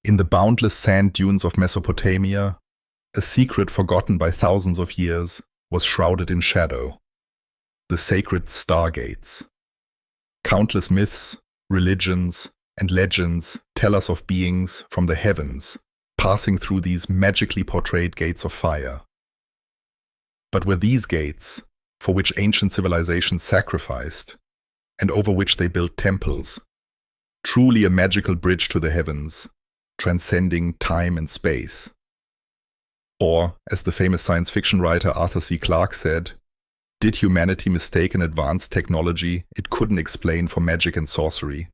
In the boundless sand dunes of Mesopotamia, a secret forgotten by thousands of years was shrouded in shadow: the sacred stargates. Countless myths, religions, and legends tell us of beings from the heavens passing through these magically portrayed gates of fire. But were these gates, for which ancient civilizations sacrificed, and over which they built temples, truly a magical bridge to the heavens, transcending time and space? Or, as the famous science fiction writer Arthur C. Clarke said, did humanity mistake an advanced technology it couldn't explain for magic and sorcery?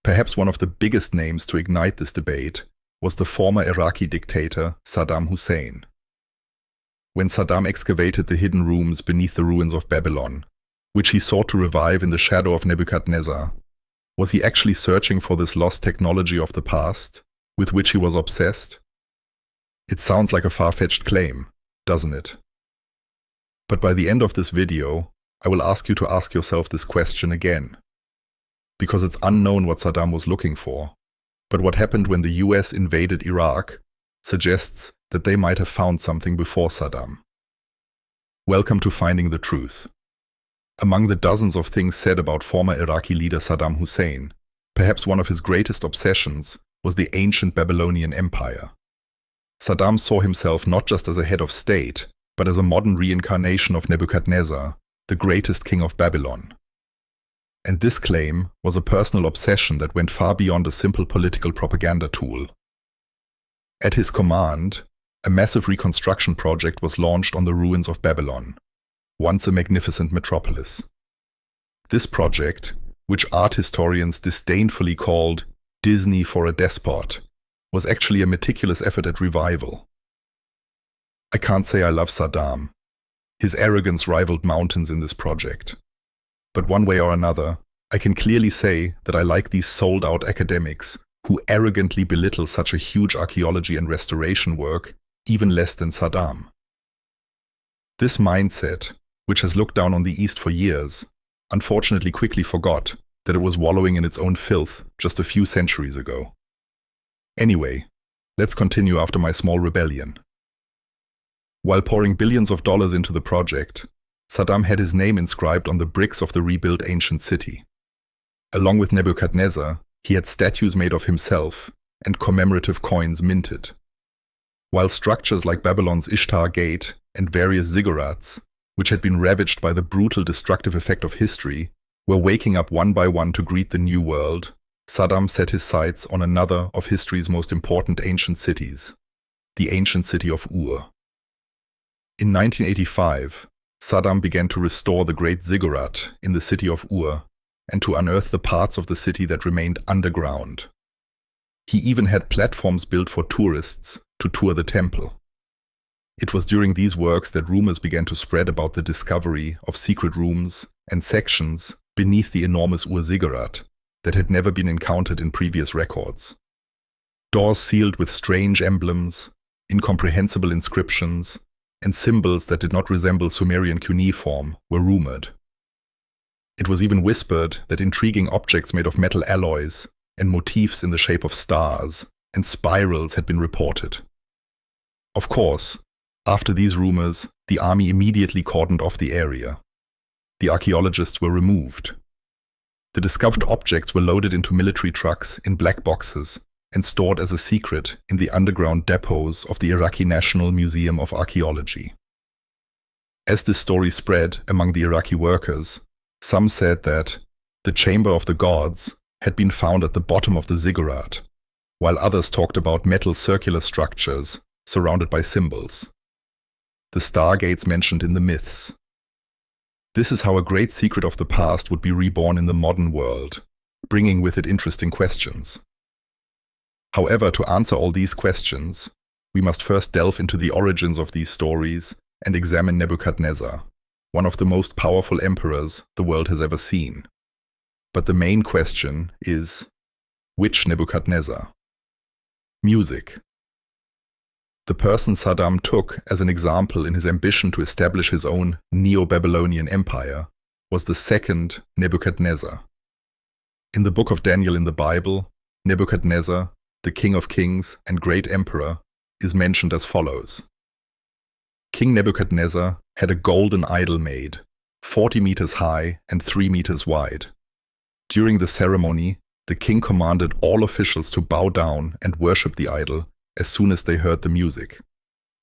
Perhaps one of the biggest names to ignite this debate was the former Iraqi dictator Saddam Hussein. When Saddam excavated the hidden rooms beneath the ruins of Babylon, which he sought to revive in the shadow of Nebuchadnezzar, was he actually searching for this lost technology of the past, with which he was obsessed? It sounds like a far-fetched claim, doesn't it? But by the end of this video, I will ask you to ask yourself this question again. Because it's unknown what Saddam was looking for, but what happened when the US invaded Iraq suggests that they might have found something before Saddam. Welcome to Finding the Truth. Among the dozens of things said about former Iraqi leader Saddam Hussein, perhaps one of his greatest obsessions was the ancient Babylonian Empire. Saddam saw himself not just as a head of state, but as a modern reincarnation of Nebuchadnezzar, the greatest king of Babylon. And this claim was a personal obsession that went far beyond a simple political propaganda tool. At his command, a massive reconstruction project was launched on the ruins of Babylon, once a magnificent metropolis. This project, which art historians disdainfully called Disney for a despot, was actually a meticulous effort at revival. I can't say I love Saddam. His arrogance rivaled mountains in this project. But one way or another, I can clearly say that I like these sold-out academics who arrogantly belittle such a huge archaeology and restoration work even less than Saddam. This mindset, which has looked down on the East for years, unfortunately quickly forgot that it was wallowing in its own filth just a few centuries ago. Anyway, let's continue after my small rebellion. While pouring billions of dollars into the project, Saddam had his name inscribed on the bricks of the rebuilt ancient city. Along with Nebuchadnezzar, he had statues made of himself and commemorative coins minted. While structures like Babylon's Ishtar Gate and various ziggurats, which had been ravaged by the brutal destructive effect of history, were waking up one by one to greet the new world, Saddam set his sights on another of history's most important ancient cities, the ancient city of Ur. In 1985, Saddam began to restore the great ziggurat in the city of Ur and to unearth the parts of the city that remained underground. He even had platforms built for tourists to tour the temple. It was during these works that rumors began to spread about the discovery of secret rooms and sections beneath the enormous Ur ziggurat that had never been encountered in previous records. Doors sealed with strange emblems, incomprehensible inscriptions, and symbols that did not resemble Sumerian cuneiform were rumored. It was even whispered that intriguing objects made of metal alloys and motifs in the shape of stars and spirals had been reported. Of course, after these rumors, the army immediately cordoned off the area. The archaeologists were removed. The discovered objects were loaded into military trucks in black boxes and stored as a secret in the underground depots of the Iraqi National Museum of Archaeology. As this story spread among the Iraqi workers, some said that the Chamber of the Gods had been found at the bottom of the ziggurat, while others talked about metal circular structures surrounded by symbols. The stargates mentioned in the myths. This is how a great secret of the past would be reborn in the modern world, bringing with it interesting questions. However, to answer all these questions, we must first delve into the origins of these stories and examine Nebuchadnezzar, one of the most powerful emperors the world has ever seen. But the main question is, which Nebuchadnezzar? Music. The person Saddam took as an example in his ambition to establish his own Neo-Babylonian empire was the second Nebuchadnezzar. In the book of Daniel in the Bible, Nebuchadnezzar, the King of Kings and great emperor, is mentioned as follows. King Nebuchadnezzar had a golden idol made, 40 meters high and 3 meters wide. During the ceremony, the king commanded all officials to bow down and worship the idol as soon as they heard the music.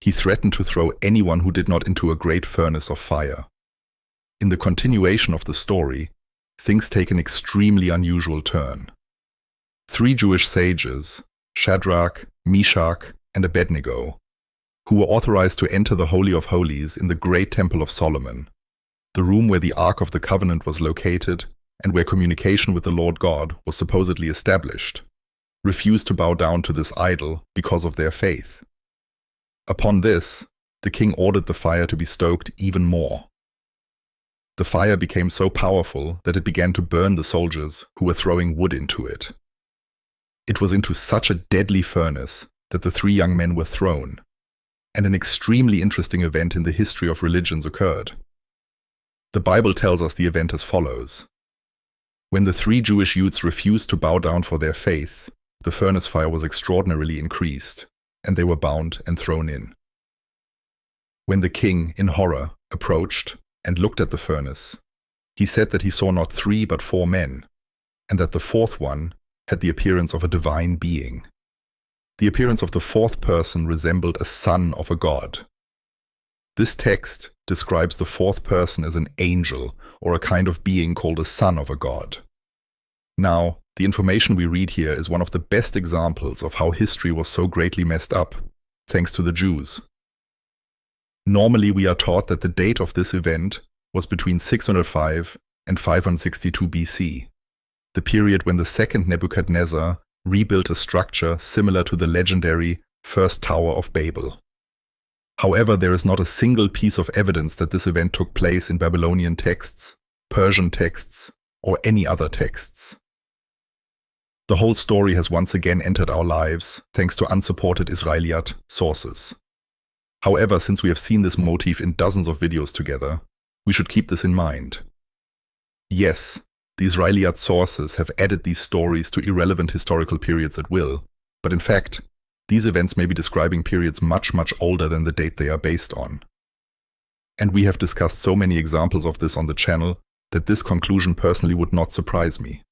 He threatened to throw anyone who did not into a great furnace of fire. In the continuation of the story, things take an extremely unusual turn. 3 Jewish sages, Shadrach, Meshach, and Abednego, who were authorized to enter the Holy of Holies in the great Temple of Solomon, the room where the Ark of the Covenant was located and where communication with the Lord God was supposedly established, refused to bow down to this idol because of their faith. Upon this, the king ordered the fire to be stoked even more. The fire became so powerful that it began to burn the soldiers who were throwing wood into it. It was into such a deadly furnace that the 3 young men were thrown, and an extremely interesting event in the history of religions occurred. The Bible tells us the event as follows. When the 3 Jewish youths refused to bow down for their faith, the furnace fire was extraordinarily increased, and they were bound and thrown in. When the king, in horror, approached and looked at the furnace, he said that he saw not 3 but 4 men, and that the 4th one had the appearance of a divine being. The appearance of the 4th person resembled a son of a god. This text describes the 4th person as an angel or a kind of being called a son of a god. Now, the information we read here is one of the best examples of how history was so greatly messed up, thanks to the Jews. Normally we are taught that the date of this event was between 605 and 562 BC, the period when the second Nebuchadnezzar rebuilt a structure similar to the legendary First Tower of Babel. However, there is not a single piece of evidence that this event took place in Babylonian texts, Persian texts, or any other texts. The whole story has once again entered our lives thanks to unsupported Israeliyat sources. However, since we have seen this motif in dozens of videos together, we should keep this in mind. Yes, the Israeliyat sources have added these stories to irrelevant historical periods at will, but in fact, these events may be describing periods much, much older than the date they are based on. And we have discussed so many examples of this on the channel that this conclusion personally would not surprise me.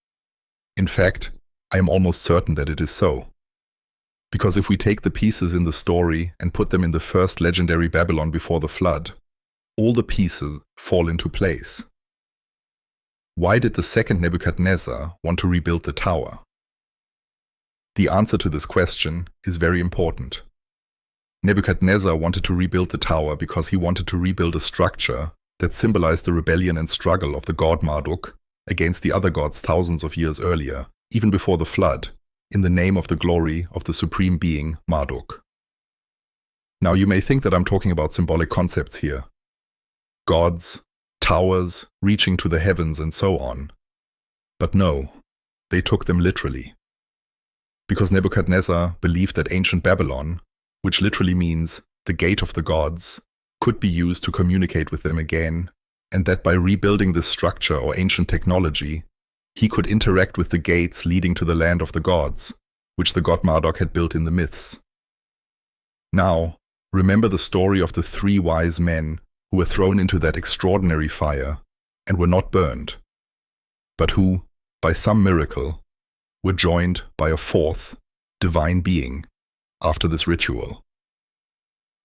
In fact, I am almost certain that it is so. Because if we take the pieces in the story and put them in the first legendary Babylon before the flood, all the pieces fall into place. Why did the second Nebuchadnezzar want to rebuild the tower? The answer to this question is very important. Nebuchadnezzar wanted to rebuild the tower because he wanted to rebuild a structure that symbolized the rebellion and struggle of the god Marduk against the other gods thousands of years earlier, even before the flood, in the name of the glory of the supreme being Marduk. Now you may think that I'm talking about symbolic concepts here. Gods, towers, reaching to the heavens and so on. But no, they took them literally. Because Nebuchadnezzar believed that ancient Babylon, which literally means the gate of the gods, could be used to communicate with them again, and that by rebuilding this structure or ancient technology, he could interact with the gates leading to the land of the gods, which the god Marduk had built in the myths. Now, remember the story of the 3 wise men who were thrown into that extraordinary fire and were not burned, but who, by some miracle, were joined by a 4th, divine being after this ritual.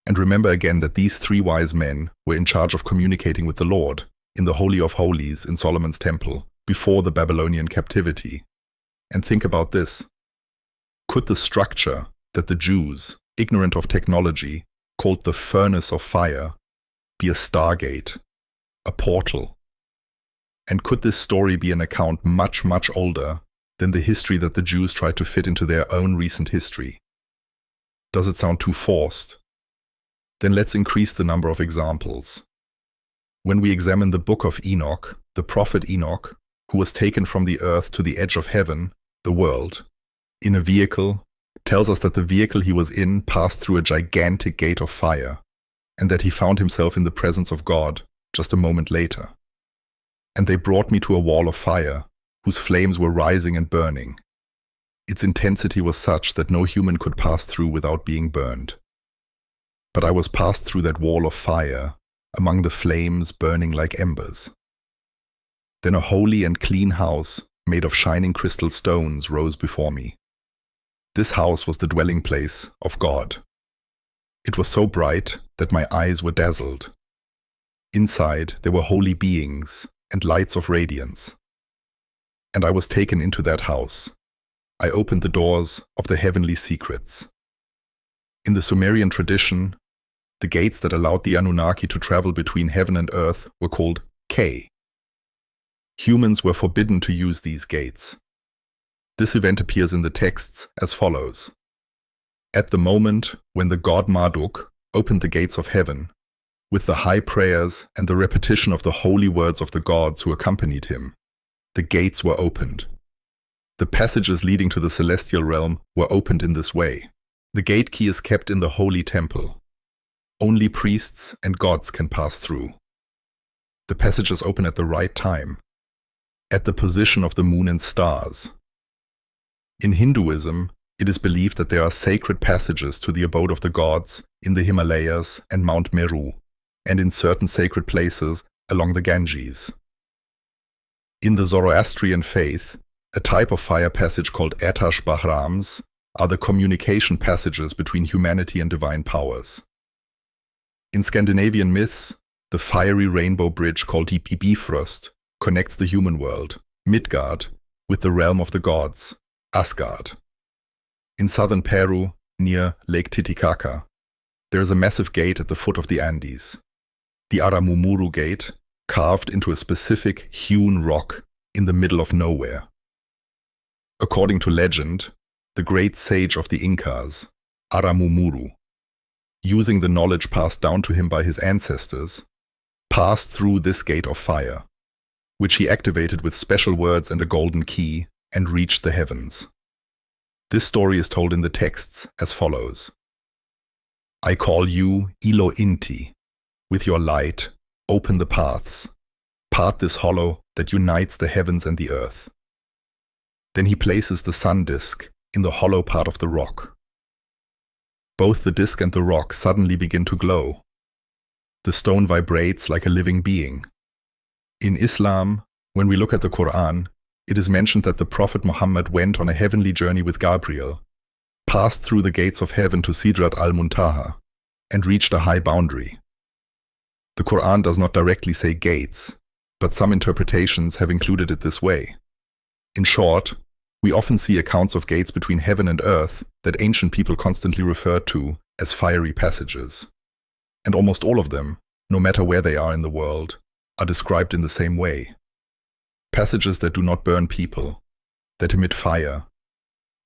And remember again that these 3 wise men were in charge of communicating with the Lord in the Holy of Holies in Solomon's temple before the Babylonian captivity. And think about this. Could the structure that the Jews, ignorant of technology, called the furnace of fire, be a stargate, a portal? And could this story be an account much, much older than the history that the Jews tried to fit into their own recent history? Does it sound too forced? Then let's increase the number of examples. When we examine the book of Enoch, the prophet Enoch, who was taken from the earth to the edge of heaven, the world, in a vehicle, tells us that the vehicle he was in passed through a gigantic gate of fire, and that he found himself in the presence of God just a moment later. And they brought me to a wall of fire, whose flames were rising and burning. Its intensity was such that no human could pass through without being burned. But I was passed through that wall of fire, among the flames burning like embers. Then a holy and clean house, made of shining crystal stones, rose before me. This house was the dwelling place of God. It was so bright that my eyes were dazzled. Inside there were holy beings and lights of radiance. And I was taken into that house. I opened the doors of the heavenly secrets. In the Sumerian tradition, the gates that allowed the Anunnaki to travel between heaven and earth were called K. Humans were forbidden to use these gates. This event appears in the texts as follows. At the moment when the god Marduk opened the gates of heaven, with the high prayers and the repetition of the holy words of the gods who accompanied him, the gates were opened. The passages leading to the celestial realm were opened in this way. The gate key is kept in the holy temple. Only priests and gods can pass through. The passages open at the right time, at the position of the moon and stars. In Hinduism, it is believed that there are sacred passages to the abode of the gods in the Himalayas and Mount Meru, and in certain sacred places along the Ganges. In the Zoroastrian faith, a type of fire passage called Atash Bahrams are the communication passages between humanity and divine powers. In Scandinavian myths, the fiery rainbow bridge called Bifrost connects the human world, Midgard, with the realm of the gods, Asgard. In southern Peru, near Lake Titicaca, there is a massive gate at the foot of the Andes, the Aramumuru Gate, carved into a specific hewn rock in the middle of nowhere. According to legend, the great sage of the Incas, Aramumuru, using the knowledge passed down to him by his ancestors, passed through this gate of fire, which he activated with special words and a golden key, and reached the heavens. This story is told in the texts as follows. I call you Ilo Inti. With your light, open the paths. Part this hollow that unites the heavens and the earth. Then he places the sun disk in the hollow part of the rock. Both the disk and the rock suddenly begin to glow. The stone vibrates like a living being. In Islam, when we look at the Quran, it is mentioned that the Prophet Muhammad went on a heavenly journey with Gabriel, passed through the gates of heaven to Sidrat al-Muntaha, and reached a high boundary. The Quran does not directly say gates, but some interpretations have included it this way. In short, we often see accounts of gates between heaven and earth that ancient people constantly referred to as fiery passages. And almost all of them, no matter where they are in the world, are described in the same way. Passages that do not burn people, that emit fire,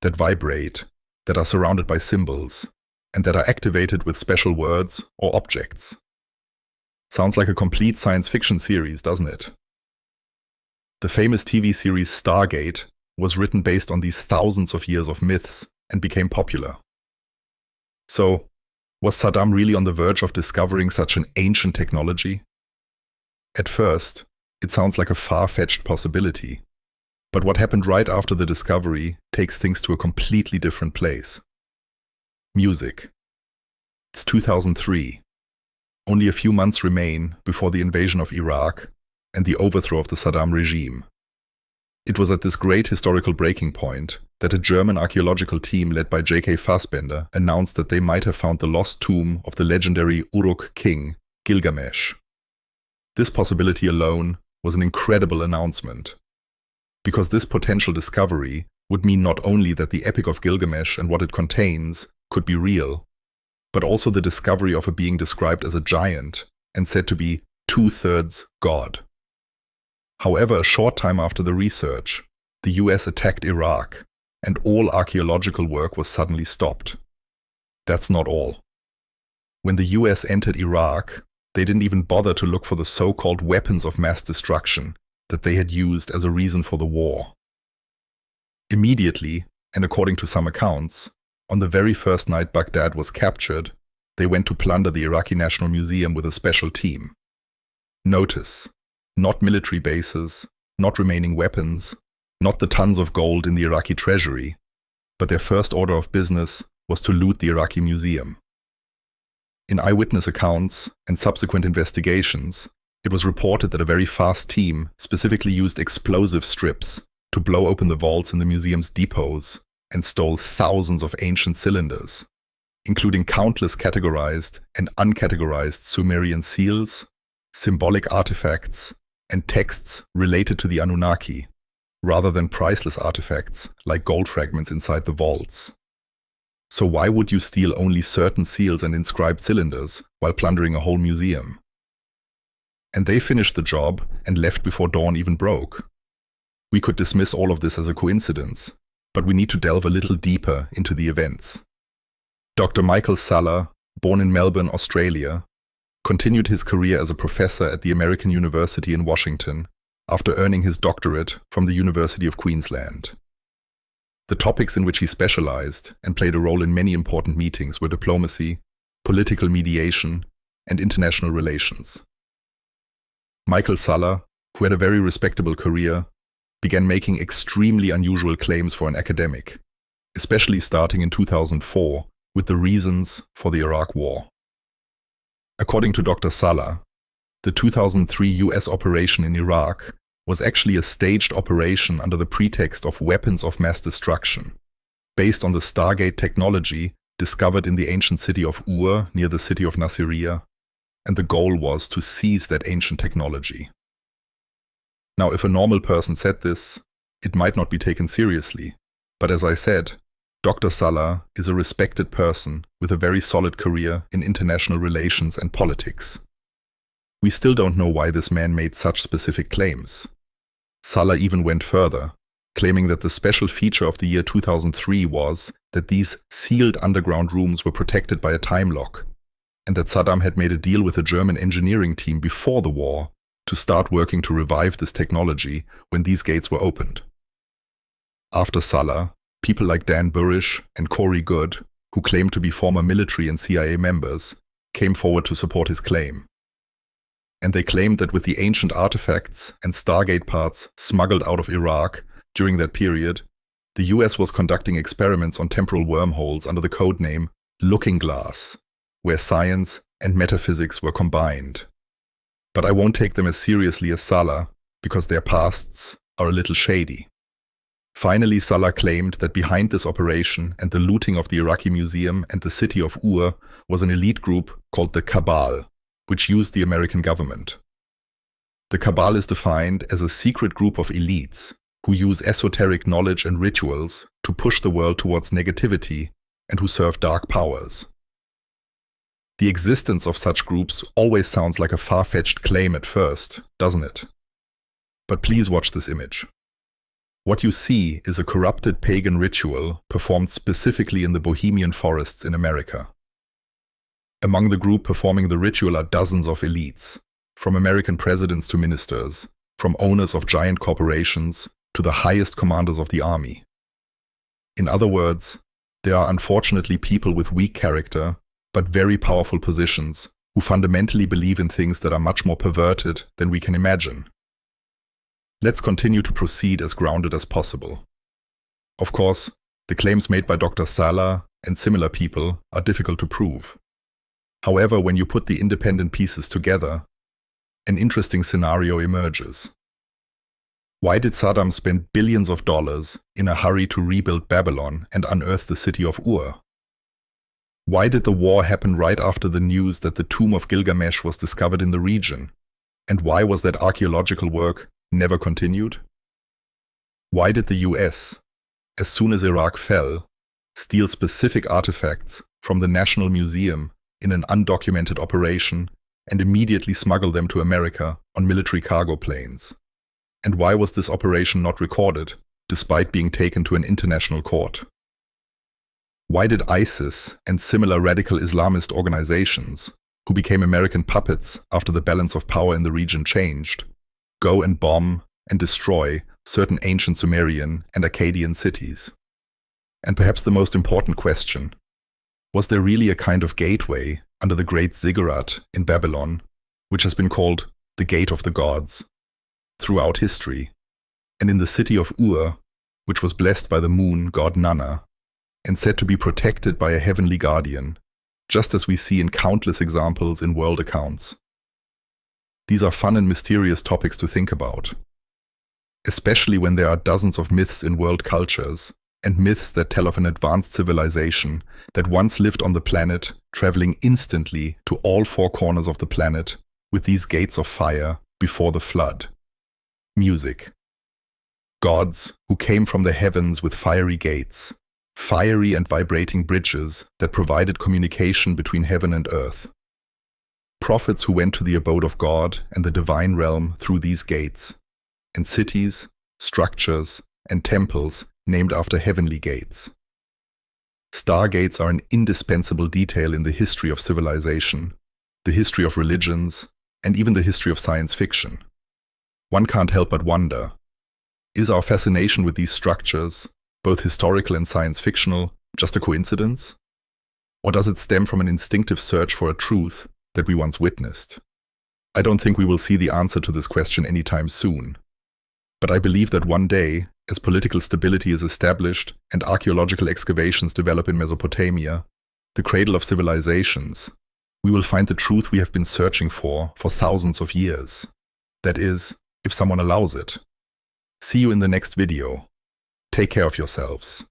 that vibrate, that are surrounded by symbols, and that are activated with special words or objects. Sounds like a complete science fiction series, doesn't it? The famous TV series Stargate was written based on these thousands of years of myths and became popular. So, was Saddam really on the verge of discovering such an ancient technology? At first, it sounds like a far-fetched possibility. But what happened right after the discovery takes things to a completely different place. Music. It's 2003. Only a few months remain before the invasion of Iraq and the overthrow of the Saddam regime. It was at this great historical breaking point that a German archaeological team led by J.K. Fassbender announced that they might have found the lost tomb of the legendary Uruk king, Gilgamesh. This possibility alone was an incredible announcement, because this potential discovery would mean not only that the Epic of Gilgamesh and what it contains could be real, but also the discovery of a being described as a giant and said to be 2/3 God. However, a short time after the research, the US attacked Iraq, and all archaeological work was suddenly stopped. That's not all. When the US entered Iraq, they didn't even bother to look for the so-called weapons of mass destruction that they had used as a reason for the war. Immediately, and according to some accounts, on the very first night Baghdad was captured, they went to plunder the Iraqi National Museum with a special team. Notice, not military bases, not remaining weapons, not the tons of gold in the Iraqi treasury, but their first order of business was to loot the Iraqi museum. In eyewitness accounts and subsequent investigations, it was reported that a very fast team specifically used explosive strips to blow open the vaults in the museum's depots and stole thousands of ancient cylinders, including countless categorized and uncategorized Sumerian seals, symbolic artifacts, and texts related to the Anunnaki, rather than priceless artifacts like gold fragments inside the vaults. So why would you steal only certain seals and inscribed cylinders while plundering a whole museum? And they finished the job and left before dawn even broke. We could dismiss all of this as a coincidence, but we need to delve a little deeper into the events. Dr. Michael Salla, born in Melbourne, Australia, continued his career as a professor at the American University in Washington after earning his doctorate from the University of Queensland. The topics in which he specialized and played a role in many important meetings were diplomacy, political mediation, and international relations. Michael Salla, who had a very respectable career, began making extremely unusual claims for an academic, especially starting in 2004 with the reasons for the Iraq War. According to Dr. Salla, the 2003 US operation in Iraq was actually a staged operation under the pretext of weapons of mass destruction, based on the Stargate technology discovered in the ancient city of Ur near the city of Nasiriyah, and the goal was to seize that ancient technology. Now, if a normal person said this, it might not be taken seriously, but as I said, Dr. Salla is a respected person with a very solid career in international relations and politics. We still don't know why this man made such specific claims. Salla even went further, claiming that the special feature of the year 2003 was that these sealed underground rooms were protected by a time lock, and that Saddam had made a deal with a German engineering team before the war to start working to revive this technology when these gates were opened. After Salla, people like Dan Burish and Corey Goode, who claimed to be former military and CIA members, came forward to support his claim. And they claimed that with the ancient artifacts and Stargate parts smuggled out of Iraq during that period, the US was conducting experiments on temporal wormholes under the codename Looking Glass, where science and metaphysics were combined. But I won't take them as seriously as Salla, because their pasts are a little shady. Finally, Salla claimed that behind this operation and the looting of the Iraqi museum and the city of Ur was an elite group called the Cabal, which used the American government. The Cabal is defined as a secret group of elites who use esoteric knowledge and rituals to push the world towards negativity and who serve dark powers. The existence of such groups always sounds like a far-fetched claim at first, doesn't it? But please watch this image. What you see is a corrupted pagan ritual performed specifically in the Bohemian forests in America. Among the group performing the ritual are dozens of elites, from American presidents to ministers, from owners of giant corporations to the highest commanders of the army. In other words, there are unfortunately people with weak character, but very powerful positions, who fundamentally believe in things that are much more perverted than we can imagine. Let's continue to proceed as grounded as possible. Of course, the claims made by Dr. Salla and similar people are difficult to prove. However, when you put the independent pieces together, an interesting scenario emerges. Why did Saddam spend billions of dollars in a hurry to rebuild Babylon and unearth the city of Ur? Why did the war happen right after the news that the tomb of Gilgamesh was discovered in the region? And why was that archaeological work never continued? Why did the US, as soon as Iraq fell, steal specific artifacts from the National Museum in an undocumented operation and immediately smuggle them to America on military cargo planes? And why was this operation not recorded, despite being taken to an international court? Why did ISIS and similar radical Islamist organizations, who became American puppets after the balance of power in the region changed, go and bomb and destroy certain ancient Sumerian and Akkadian cities? And perhaps the most important question, was there really a kind of gateway under the great ziggurat in Babylon, which has been called the Gate of the Gods, throughout history, and in the city of Ur, which was blessed by the moon god Nanna, and said to be protected by a heavenly guardian, just as we see in countless examples in world accounts. These are fun and mysterious topics to think about, especially when there are dozens of myths in world cultures, and myths that tell of an advanced civilization that once lived on the planet, traveling instantly to all four corners of the planet with these gates of fire before the flood. Music. Gods who came from the heavens with fiery gates, fiery and vibrating bridges that provided communication between heaven and earth. Prophets who went to the abode of God and the divine realm through these gates, and cities, structures, and temples named after heavenly gates. Stargates are an indispensable detail in the history of civilization, the history of religions, and even the history of science fiction. One can't help but wonder, is our fascination with these structures, both historical and science fictional, just a coincidence? Or does it stem from an instinctive search for a truth that we once witnessed? I don't think we will see the answer to this question anytime soon. But I believe that one day, as political stability is established and archaeological excavations develop in Mesopotamia, the cradle of civilizations, we will find the truth we have been searching for thousands of years. That is, if someone allows it. See you in the next video. Take care of yourselves.